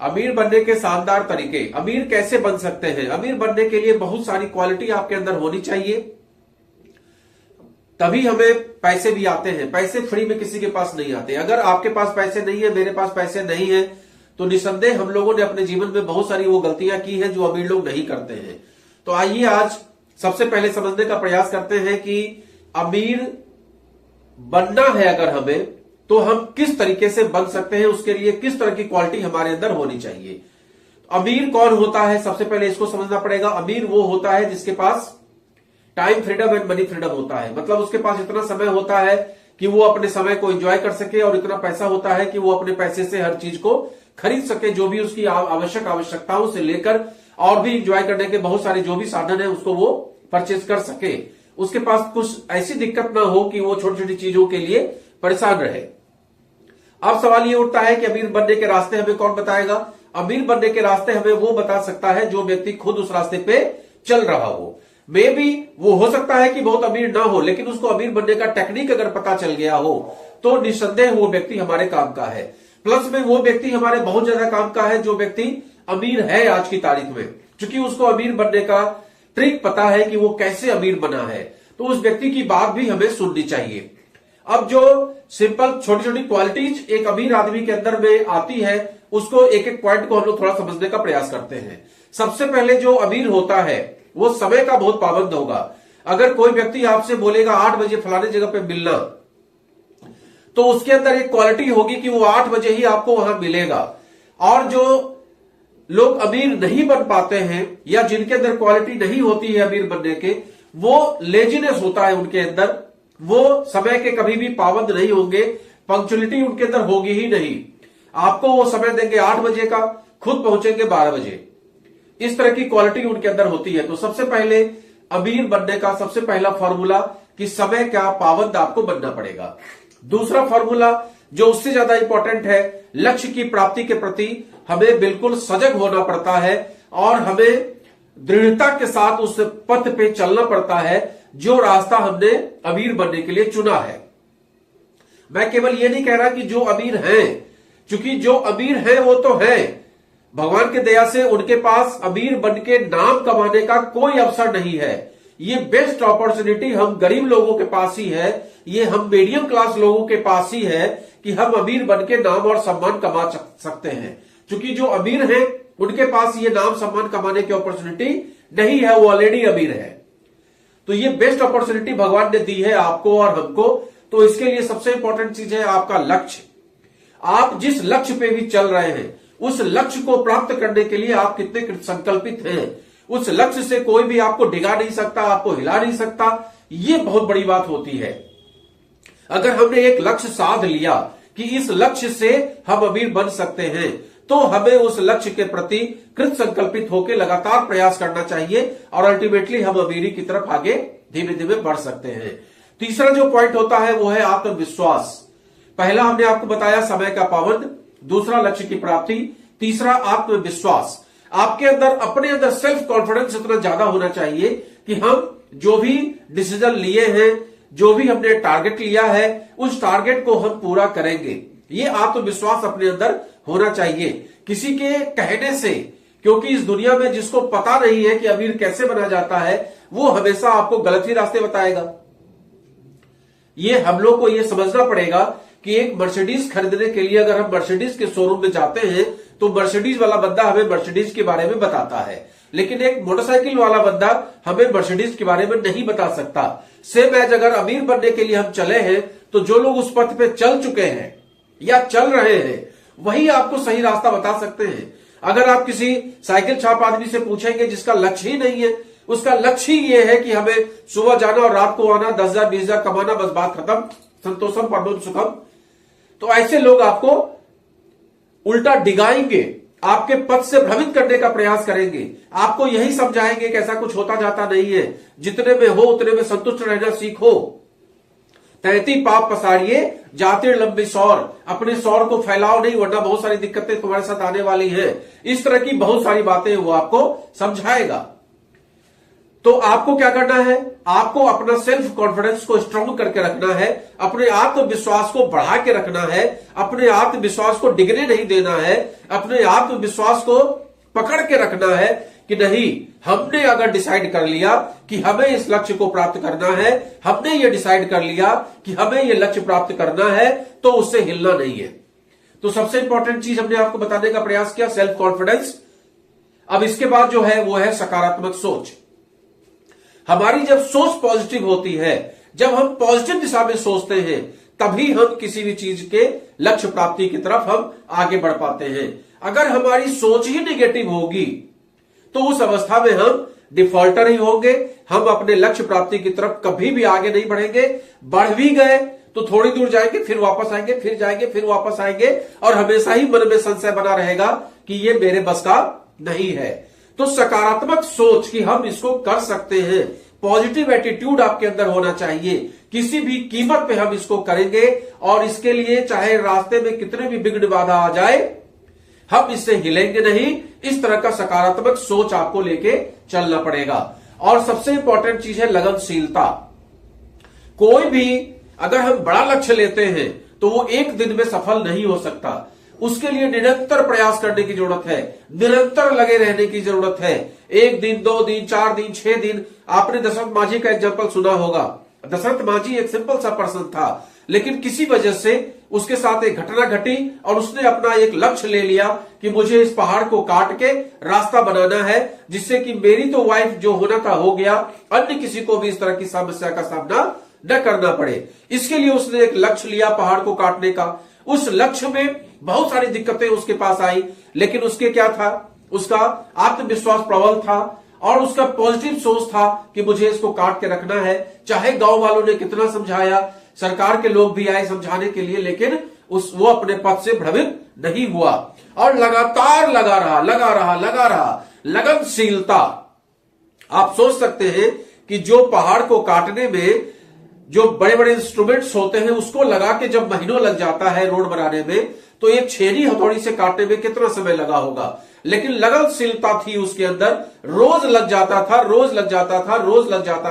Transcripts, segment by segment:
अमीर बनने के शानदार तरीके, अमीर कैसे बन सकते हैं। अमीर बनने के लिए बहुत सारी क्वालिटी आपके अंदर होनी चाहिए, तभी हमें पैसे भी आते हैं। पैसे फ्री में किसी के पास नहीं आते। अगर आपके पास पैसे नहीं है, मेरे पास पैसे नहीं है, तो निसंदेह हम लोगों ने अपने जीवन में बहुत सारी वो गलतियां की हैं जो अमीर लोग नहीं करते हैं। तो आइए आज सबसे पहले समझने का प्रयास करते हैं कि अमीर बनना है अगर हमें, तो हम किस तरीके से बन सकते हैं, उसके लिए किस तरह की क्वालिटी हमारे अंदर होनी चाहिए। अमीर कौन होता है, सबसे पहले इसको समझना पड़ेगा। अमीर वो होता है जिसके पास time freedom and money freedom होता है। मतलब उसके पास इतना समय होता है कि वो अपने समय को एंजॉय कर सके, और इतना पैसा होता है कि वो अपने पैसे से हर चीज को खरीद सके, जो भी उसकी आवश्यकताओं से लेकर और भी एंजॉय करने के बहुत सारे जो भी साधन है उसको वो परचेज कर सके। उसके पास कुछ ऐसी दिक्कत ना हो कि वो छोटी छोटी चीजों के लिए परेशान रहे। अब सवाल ये उठता है कि अमीर बनने के रास्ते हमें कौन बताएगा। अमीर बनने के रास्ते हमें वो बता सकता है जो व्यक्ति खुद उस रास्ते पे चल रहा हो। मे भी वो हो सकता है कि बहुत अमीर ना हो, लेकिन उसको अमीर बनने का टेक्निक अगर पता चल गया हो तो निस्संदेह वो व्यक्ति हमारे काम का है। प्लस में वो व्यक्ति हमारे बहुत ज्यादा काम का है जो व्यक्ति अमीर है आज की तारीख में, क्योंकि उसको अमीर बनने का ट्रिक पता है कि वो कैसे अमीर बना है। तो उस व्यक्ति की बात भी हमें सुननी चाहिए। अब जो सिंपल छोटी छोटी क्वालिटीज एक अमीर आदमी के अंदर में आती है, उसको एक एक पॉइंट को हम लोग थोड़ा समझने का प्रयास करते हैं। सबसे पहले जो अमीर होता है वो समय का बहुत पाबंद होगा। अगर कोई व्यक्ति आपसे बोलेगा 8 बजे फलाने जगह पे मिलना, तो उसके अंदर एक क्वालिटी होगी कि वो 8 बजे ही आपको वहां मिलेगा। और जो लोग अमीर नहीं बन पाते हैं या जिनके अंदर क्वालिटी नहीं होती है अमीर बनने के, वो लेजीनेस होता है उनके अंदर। वो समय के कभी भी पाबंद नहीं होंगे, पंक्चुअलिटी उनके अंदर होगी ही नहीं। आपको वो समय देंगे 8 बजे का, खुद पहुंचेंगे 12 बजे। इस तरह की क्वालिटी उनके अंदर होती है। तो सबसे पहले अमीर बनने का सबसे पहला फॉर्मूला कि समय का पाबंद आपको बनना पड़ेगा। दूसरा फॉर्मूला जो उससे ज्यादा इंपॉर्टेंट है, लक्ष्य की प्राप्ति के प्रति हमें बिल्कुल सजग होना पड़ता है और हमें दृढ़ता के साथ उस पथ पे चलना पड़ता है जो रास्ता हमने अमीर बनने के लिए चुना है। मैं केवल ये नहीं कह रहा कि जो अमीर हैं, क्योंकि जो अमीर हैं वो तो हैं, भगवान की दया से उनके पास अमीर बन के नाम कमाने का कोई अवसर नहीं है। ये बेस्ट अपॉर्चुनिटी हम गरीब लोगों के पास ही है, ये हम मीडियम क्लास लोगों के पास ही है कि हम अमीर बन के नाम और सम्मान कमा सकते हैं। क्योंकि जो अमीर हैं उनके पास ये नाम सम्मान कमाने की अपॉर्चुनिटी नहीं है, वो ऑलरेडी अमीर है। तो ये बेस्ट अपॉर्चुनिटी भगवान ने दी है आपको और हमको। तो इसके लिए सबसे इंपॉर्टेंट चीज है आपका लक्ष्य। आप जिस लक्ष्य पे भी चल रहे हैं, उस लक्ष्य को प्राप्त करने के लिए आप कितने संकल्पित हैं। उस लक्ष्य से कोई भी आपको डिगा नहीं सकता, आपको हिला नहीं सकता। ये बहुत बड़ी बात होती है। अगर हमने एक लक्ष्य साध लिया कि इस लक्ष्य से हम अमीर बन सकते हैं, तो हमें उस लक्ष्य के प्रति कृत संकल्पित होकर लगातार प्रयास करना चाहिए और अल्टीमेटली हम अमीरी की तरफ आगे धीमे धीमे बढ़ सकते हैं। तीसरा जो पॉइंट होता है वो है आत्मविश्वास। पहला हमने आपको बताया समय का पाबंद, दूसरा लक्ष्य की प्राप्ति, तीसरा आत्मविश्वास। आपके अंदर अपने अंदर सेल्फ कॉन्फिडेंस इतना ज्यादा होना चाहिए कि हम जो भी डिसीजन लिए हैं, जो भी हमने टारगेट लिया है, उस टारगेट को हम पूरा करेंगे। ये आत्मविश्वास अपने अंदर होना चाहिए। किसी के कहने से, क्योंकि इस दुनिया में जिसको पता नहीं है कि अमीर कैसे बना जाता है, वो हमेशा आपको गलत ही रास्ते बताएगा। ये हम लोग को ये समझना पड़ेगा कि एक मर्सिडीज खरीदने के लिए अगर हम मर्सिडीज के शोरूम में जाते हैं तो मर्सिडीज वाला बंदा हमें मर्सिडीज के बारे में बताता है, लेकिन एक मोटरसाइकिल वाला बंदा हमें मर्सिडीज के बारे में नहीं बता सकता। सेम एज अगर अमीर बनने के लिए हम चले हैं, तो जो लोग उस पथ पे चल चुके हैं या चल रहे हैं, वही आपको सही रास्ता बता सकते हैं। अगर आप किसी साइकिल छाप आदमी से पूछेंगे जिसका लक्ष्य ही नहीं है, उसका लक्ष्य ही ये है कि हमें सुबह जाना और रात को आना, 10,000 20,000 कमाना, बस बात खत्म, संतोषम परमम सुखम, तो ऐसे लोग आपको उल्टा डिगाएंगे, आपके पथ से भ्रमित करने का प्रयास करेंगे, आपको यही समझाएंगे कि ऐसा कुछ होता जाता नहीं है, जितने में हो उतने में संतुष्ट रहना सीखो, तैती पाप पसारिए जाते लंबी सौर, अपने सौर को फैलाओ नहीं वरना बहुत सारी दिक्कतें तुम्हारे साथ आने वाली हैं। इस तरह की बहुत सारी बातें वो आपको समझाएगा। तो आपको क्या करना है, आपको अपना सेल्फ कॉन्फिडेंस को स्ट्रांग करके रखना है, अपने आत्मविश्वास को बढ़ा के रखना है, अपने आत्मविश्वास को डिगने नहीं देना है, अपने आत्मविश्वास को पकड़ के रखना है कि नहीं, हमने अगर डिसाइड कर लिया कि हमें इस लक्ष्य को प्राप्त करना है, हमने ये डिसाइड कर लिया कि हमें ये लक्ष्य प्राप्त करना है, तो उससे हिलना नहीं है। तो सबसे इंपॉर्टेंट चीज हमने आपको बताने का प्रयास किया, सेल्फ कॉन्फिडेंस। अब इसके बाद जो है वो है सकारात्मक सोच। हमारी जब सोच पॉजिटिव होती है, जब हम पॉजिटिव दिशा में सोचते हैं, तभी हम किसी भी चीज के लक्ष्य प्राप्ति की तरफ हम आगे बढ़ पाते हैं। अगर हमारी सोच ही निगेटिव होगी तो उस अवस्था में हम डिफॉल्टर ही होंगे, हम अपने लक्ष्य प्राप्ति की तरफ कभी भी आगे नहीं बढ़ेंगे। बढ़ भी गए तो थोड़ी दूर जाएंगे, फिर वापस आएंगे, फिर जाएंगे, फिर वापस आएंगे, और हमेशा ही मन में संशय बना रहेगा कि ये मेरे बस का नहीं है। तो सकारात्मक सोच कि हम इसको कर सकते हैं, पॉजिटिव एटीट्यूड आपके अंदर होना चाहिए, किसी भी कीमत पे हम इसको करेंगे, और इसके लिए चाहे रास्ते में कितने भी विघ्न बाधा आ जाए, हम इससे हिलेंगे नहीं। इस तरह का सकारात्मक सोच आपको लेके चलना पड़ेगा। और सबसे इंपॉर्टेंट चीज है लगनशीलता। कोई भी अगर हम बड़ा लक्ष्य लेते हैं तो वो एक दिन में सफल नहीं हो सकता, उसके लिए निरंतर प्रयास करने की जरूरत है, निरंतर लगे रहने की जरूरत है। 1 दिन, 2 दिन, 4 दिन, 6 दिन। आपने दशरथ मांझी का एग्जाम्पल सुना होगा। दशरथ मांझी एक सिंपल सा पर्सन था, लेकिन किसी वजह से उसके साथ एक घटना घटी और उसने अपना एक लक्ष्य ले लिया कि मुझे इस पहाड़ को काट के रास्ता बनाना है, जिससे कि मेरी तो वाइफ जो होना था हो गया, अन्य किसी को भी इस तरह की समस्या का सामना न करना पड़े। इसके लिए उसने एक लक्ष्य लिया पहाड़ को काटने का। उस लक्ष्य में बहुत सारी दिक्कतें उसके पास आई, लेकिन उसके क्या था, उसका आत्मविश्वास प्रबल था और उसका पॉजिटिव सोच था कि मुझे इसको काट के रखना है। चाहे गांव वालों ने कितना समझाया, सरकार के लोग भी आए समझाने के लिए, लेकिन वो अपने पद से भ्रमित नहीं हुआ और लगातार लगा रहा। लगनशीलता। आप सोच सकते हैं कि जो पहाड़ को काटने में जो बड़े बड़े इंस्ट्रूमेंट्स होते हैं, उसको लगा के जब महीनों लग जाता है रोड बनाने में, तो एक छेनी हथौड़ी से काटने में कितना समय लगा होगा। लेकिन लगनशीलता थी उसके अंदर, रोज लग जाता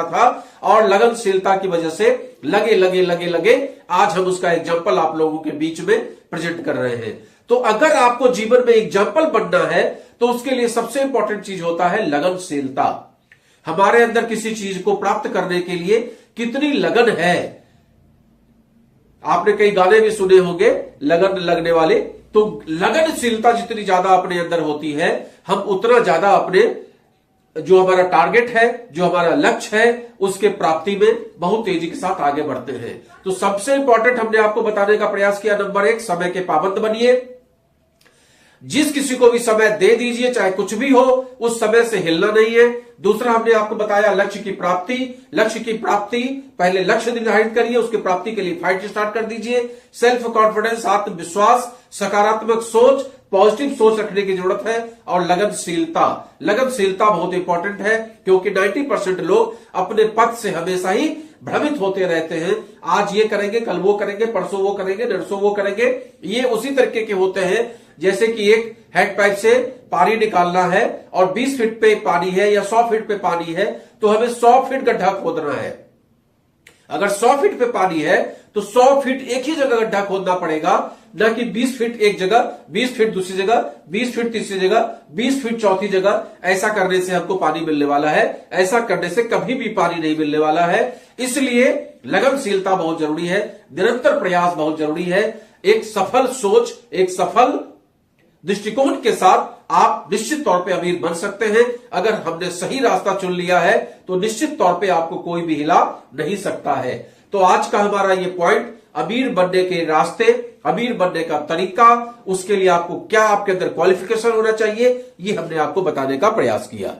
था, और लगनशीलता की वजह से लगे आज हम उसका एग्जाम्पल आप लोगों के बीच में प्रेजेंट कर रहे हैं। तो अगर आपको जीवन में एग्जाम्पल बनना है तो उसके लिए सबसे इंपॉर्टेंट चीज होता है लगनशीलता। हमारे अंदर किसी चीज को प्राप्त करने के लिए कितनी लगन है। आपने कई गाने भी सुने होंगे लगन लगने वाले। तो लगनशीलता जितनी ज्यादा अपने अंदर होती है, हम उतना ज्यादा अपने जो हमारा टारगेट है, जो हमारा लक्ष्य है, उसके प्राप्ति में बहुत तेजी के साथ आगे बढ़ते हैं। तो सबसे इंपॉर्टेंट हमने आपको बताने का प्रयास किया, नंबर 1, समय के पाबंद बनिए। जिस किसी को भी समय दे दीजिए, चाहे कुछ भी हो, उस समय से हिलना नहीं है। दूसरा हमने आपको बताया लक्ष्य की प्राप्ति, पहले लक्ष्य निर्धारित करिए, उसकी प्राप्ति के लिए फाइट स्टार्ट कर दीजिए। सेल्फ कॉन्फिडेंस, आत्मविश्वास, सकारात्मक सोच, पॉजिटिव सोच रखने की जरूरत है। और लगनशीलता बहुत इंपॉर्टेंट है, क्योंकि 90% लोग अपने पथ से हमेशा ही भ्रमित होते रहते हैं। आज ये करेंगे, कल वो करेंगे, परसों वो करेंगे, नरसों वो करेंगे। ये उसी तरीके के होते हैं जैसे कि एक हैंड पाइप से पानी निकालना है और 20 फीट पे पानी है या 100 फीट पे पानी है, तो हमें 100 फीट गड्ढा खोदना है। अगर 100 फीट पे पानी है तो 100 फीट एक ही जगह गड्ढा खोदना पड़ेगा, न कि 20 फीट एक जगह, 20 फीट दूसरी जगह, 20 फीट तीसरी जगह, 20 फीट चौथी जगह। ऐसा करने से हमको पानी मिलने वाला है, ऐसा करने से कभी भी पानी नहीं मिलने वाला है। इसलिए लगनशीलता बहुत जरूरी है, निरंतर प्रयास बहुत जरूरी है। एक सफल सोच, एक सफल दृष्टिकोण के साथ आप निश्चित तौर पे अमीर बन सकते हैं। अगर हमने सही रास्ता चुन लिया है तो निश्चित तौर पे आपको कोई भी हिला नहीं सकता है। तो आज का हमारा ये पॉइंट, अमीर बनने के रास्ते, अमीर बनने का तरीका, उसके लिए आपको क्या आपके अंदर क्वालिफिकेशन होना चाहिए, ये हमने आपको बताने का प्रयास किया।